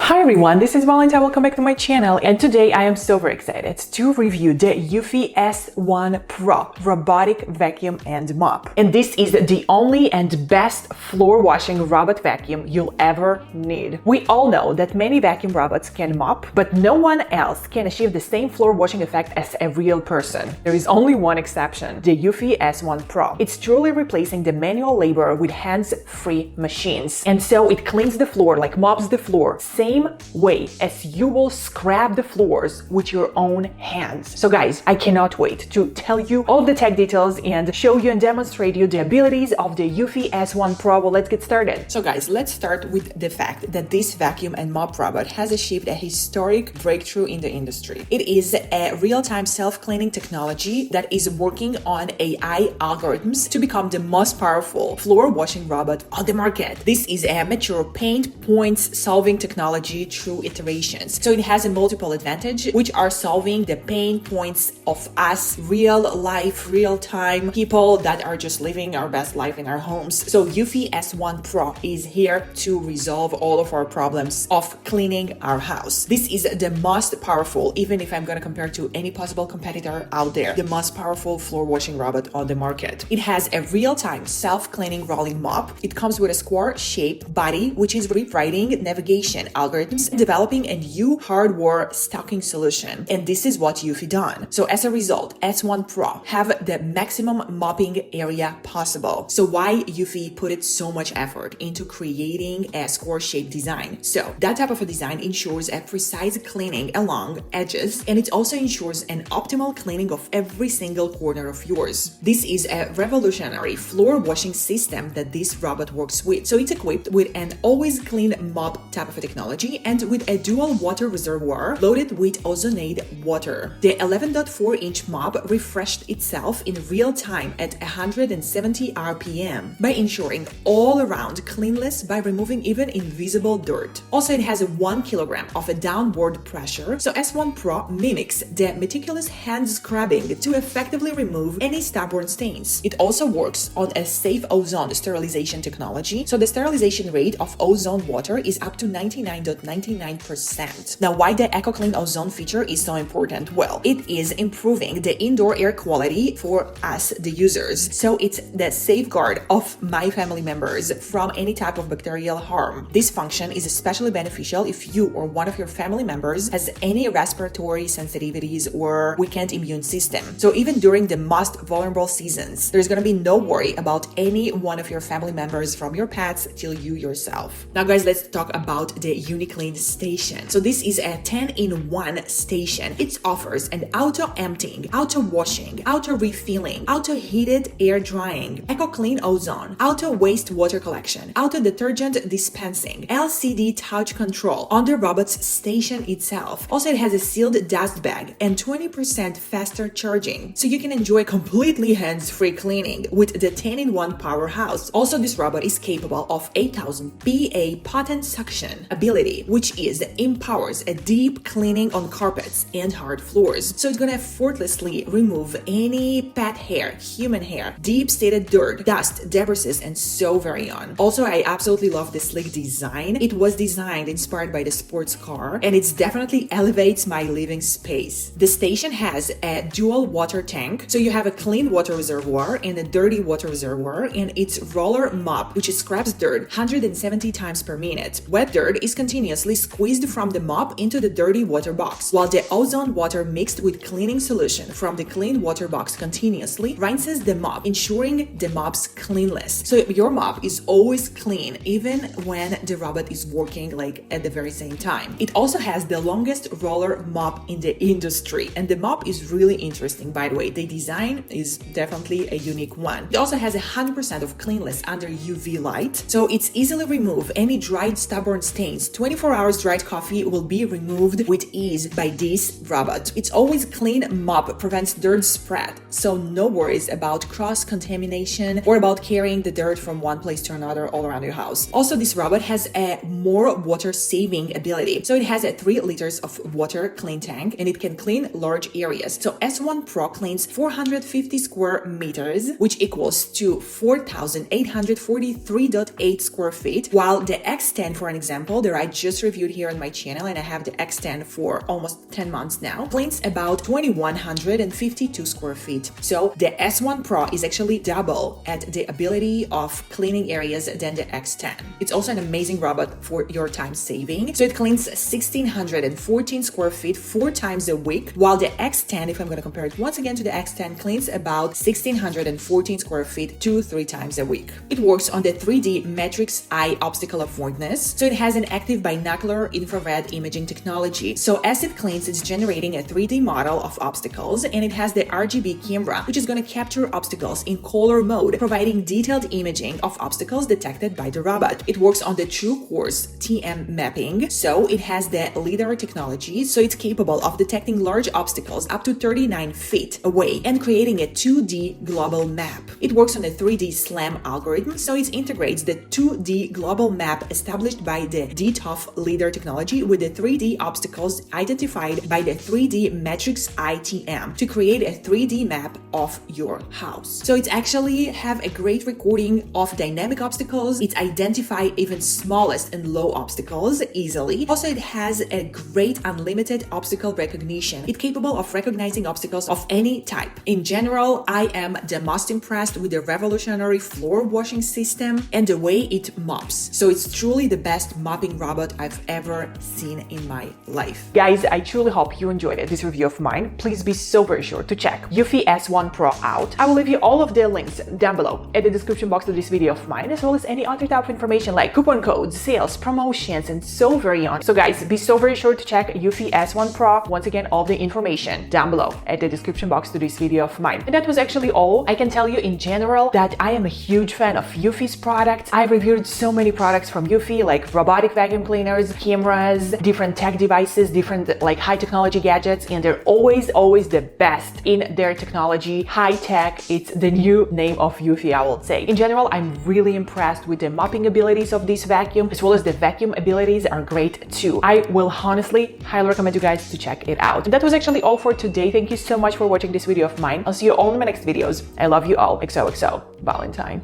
Hi everyone, this is Valentina. Welcome back to my channel, and today I am super excited to review the eufy S1 Pro robotic vacuum and mop. And this is the only and best floor washing robot vacuum you'll ever need. We all know that many vacuum robots can mop, but no one else can achieve the same floor washing effect as a real person. There is only one exception, the eufy S1 Pro. It's truly replacing the manual labor with hands-free machines. And so it cleans the floor, like mops the floor, same way as you will scrub the floors with your own hands. So guys, I cannot wait to tell you all the tech details and show you and demonstrate you the abilities of the eufy S1 Pro. Well, let's get started. So guys, let's start with the fact that this vacuum and mop robot has achieved a historic breakthrough in the industry. It is a real-time self-cleaning technology that is working on AI algorithms to become the most powerful floor washing robot on the market. This is a mature pain points solving technology through iterations. So it has a multiple advantage, which are solving the pain points of us real life, real time people that are just living our best life in our homes. So eufy S1 Pro is here to resolve all of our problems of cleaning our house. This is the most powerful, even if I'm going to compare to any possible competitor out there, the most powerful floor washing robot on the market. It has a real-time self-cleaning rolling mop. It comes with a square-shaped body, which is rewriting navigation algorithms, developing a new hardware stocking solution. And this is what eufy done. So as a result, S1 Pro have the maximum mopping area possible. So why eufy put it so much effort into creating a square-shaped design? So that type of a design ensures a precise cleaning along edges, and it also ensures an optimal cleaning of every single corner of yours. This is a revolutionary floor washing system that this robot works with. So it's equipped with an Always Clean Mop type of a technology and with a dual water reservoir loaded with ozonated water. The 11.4-inch mop refreshed itself in real time at 170 RPM by ensuring all-around cleanliness by removing even invisible dirt. Also, it has a 1 kilogram of a downward pressure, so S1 Pro mimics the meticulous hand scrubbing to effectively remove any stubborn stains. It also works on a safe ozone sterilization technology, so the sterilization rate of ozone water is up to 99.99%. Now, why the EcoClean Ozone feature is so important? Well, it is improving the indoor air quality for us, the users. So it's the safeguard of my family members from any type of bacterial harm. This function is especially beneficial if you or one of your family members has any respiratory sensitivities or weakened immune system. So even during the most vulnerable seasons, there's going to be no worry about any one of your family members, from your pets till you yourself. Now guys, let's talk about the UniClean station. So this is a 10-in-1 station. It offers an auto-emptying, auto-washing, auto-refilling, auto-heated air drying, EcoClean Ozone, auto-wastewater collection, auto-detergent dispensing, LCD touch control on the robot's station itself. Also, it has a sealed dust bag and 20% faster charging, so you can enjoy completely hands-free cleaning with the 10-in-1 powerhouse. Also, this robot is capable of 8000 PA patent suction ability, which empowers a deep cleaning on carpets and hard floors. So it's gonna effortlessly remove any pet hair, human hair, deep-seated dirt, dust, debris, and so very on. Also, I absolutely love the sleek design. It was designed inspired by the sports car, and it definitely elevates my living space. The station has a dual water tank, so you have a clean water reservoir and a dirty water reservoir, and its roller mop, which scrubs dirt 170 times per minute. Wet dirt is continuously squeezed from the mop into the dirty water box, while the ozone water mixed with cleaning solution from the clean water box continuously rinses the mop, ensuring the mop's cleanliness. So your mop is always clean, even when the robot is working at the very same time. It also has the longest roller mop in the industry, and the mop is really interesting, by the way. The design is definitely a unique one. It also has 100% of cleanliness under UV light, so it's easily remove any dried stubborn stains. 24 hours dried coffee will be removed with ease by this robot. Its Always Clean Mop prevents dirt spread, so no worries about cross-contamination or about carrying the dirt from one place to another all around your house. Also, this robot has a more water-saving ability. So it has a 3 liters of water clean tank, and it can clean large areas. So S1 Pro cleans 450 square meters, which equals to 4,843.8 square feet, while the X10, for an example, the right just reviewed here on my channel, and I have the X10 for almost 10 months now, cleans about 2,152 square feet. So the S1 Pro is actually double at the ability of cleaning areas than the X10. It's also an amazing robot for your time saving. So it cleans 1,614 square feet 4 times a week, while the X10, if I'm going to compare it once again to the X10, cleans about 1,614 square feet 2-3 times a week. It works on the 3D matrix eye obstacle avoidance. So it has an active binocular infrared imaging technology. So as it cleans, it's generating a 3D model of obstacles, and it has the RGB camera, which is going to capture obstacles in color mode, providing detailed imaging of obstacles detected by the robot. It works on the True Course TM mapping. So it has the LiDAR technology, so it's capable of detecting large obstacles up to 39 feet away and creating a 2D global map. It works on the 3D SLAM algorithm, so it integrates the 2D global map established by the DTOF LiDAR technology with the 3D obstacles identified by the 3D matrix ITM to create a 3D map of your house. So it's actually have a great recording of dynamic obstacles. It identifies even smallest and low obstacles easily. Also, it has a great unlimited obstacle recognition. It's capable of recognizing obstacles of any type. In general, I am the most impressed with the revolutionary floor washing system and the way it mops. So it's truly the best mopping robot I've ever seen in my life. Guys, I truly hope you enjoyed this review of mine. Please be so very sure to check eufy S1 Pro out. I will leave you all of the links down below at the description box of this video of mine, as well as any other type of information like coupon codes, sales, promotions, and so very on. So guys, be so very sure to check eufy S1 Pro. Once again, all the information down below at the description box to this video of mine. And that was actually all. I can tell you in general that I am a huge fan of eufy's products. I've reviewed so many products from eufy, like robotic vacuum cleaners, cameras, different tech devices, different like high technology gadgets, and they're always the best in their technology. High tech, it's the new name of eufy, I will say. In general, I'm really impressed with the mopping abilities of this vacuum, as well as the vacuum abilities are great too. I will honestly highly recommend you guys to check it out. And that was actually all for today. Thank you so much for watching this video of mine. I'll see you all in my next videos. I love you all. XOXO Valentine.